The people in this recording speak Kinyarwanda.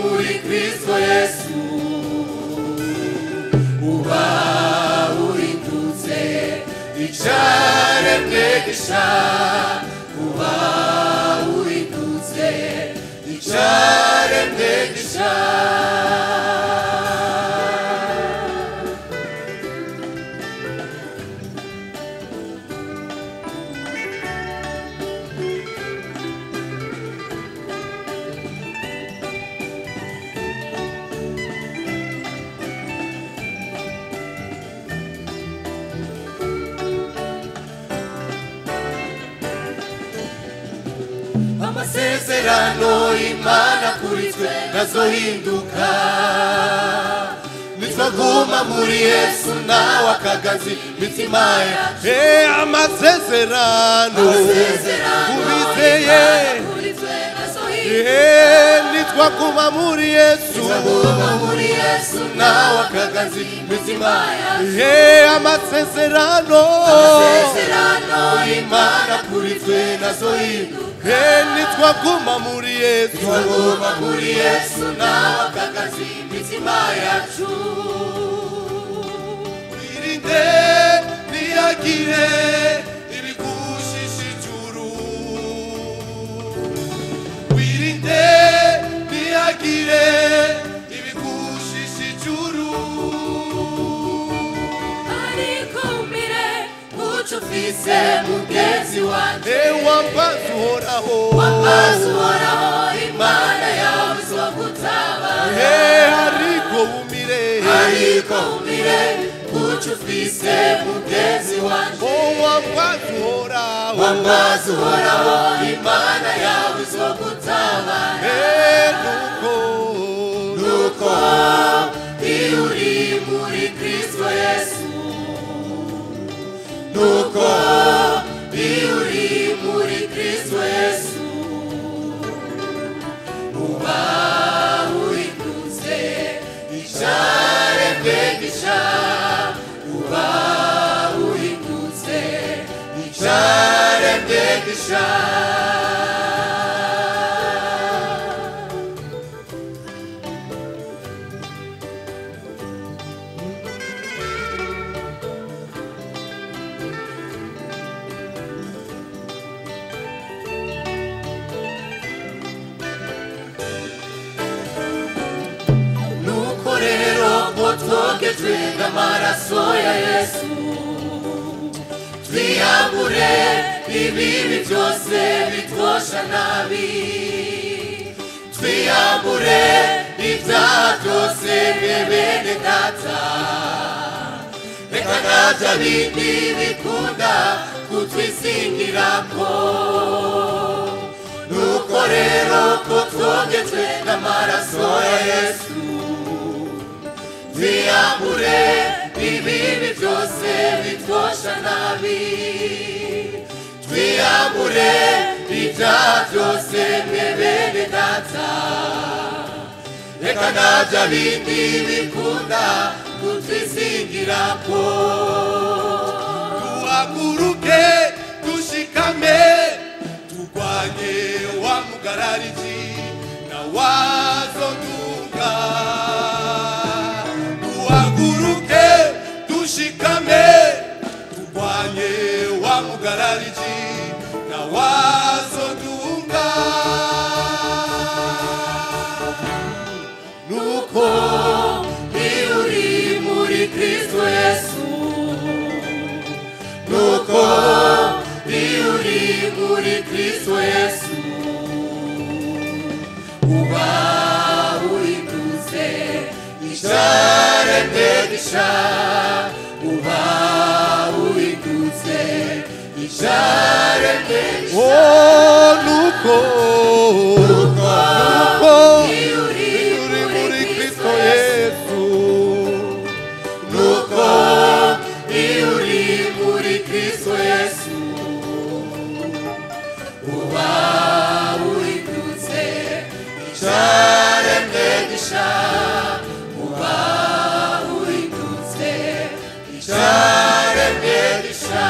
muri Kristo Yesu uba uhindutse icaremwe gisha uba uhindutse icaremwe gisha amasezerano Imana kuri twe nazohinduka nitwaguma muri Yesu nawe akagazi mitima yacu amasezerano kubizeye nitwaguma muri Yesu nawe akagazi mitima yacu amasezerano Imana kuri twe nazohinduka nitwaguma muri Yesu nawe akagazi mitima yacu wirinde ntiyagire ibigushisha ijuru wirinde ntiyagire ibigushisha ijuru ariko umire muco ufise mugenzi wanje wambaza uhoraho Imana yawe izogutabara ariko umire muco ufise mugenzi wanje wambaza uhoraho Imana yawe izogutabara nuko iyo uri muri Kristo Yesu nuko iyo uri muri Kristo Yesu uba uhindutse icaremwe gisha uba uhindutse icaremwe gisha twogejwe n'amaraso ya Yesu twiyambure ibibi byose bitwosha nabi twiyambure ibyaha byose bene data reka nabya bindi bikunda kutwisingirako nuko rero ko twogejwe n'amaraso ya Yesu twiyambure ibibi byose bitwosha nabi twiyambure ibyaha byose bene data reka nabya bindi bikunda kutwisingirako duhaguruke dushikame turwanye wa mugarariji na wazonduka duhaguruke dushikame turwanye wa mugarariji na wazonduka nuko iyo uri muri Kristo Yesu nuko iyo uri muri Kristo Yesu uba uhindutse icaremwe gisha uba uhindutse icaremwe gisha nuko iyo uri muri Kristo Yesu nuko iyo uri muri Kristo Yesu uba uhindutse icaremwe gisha uba uhindutse icaremwe gisha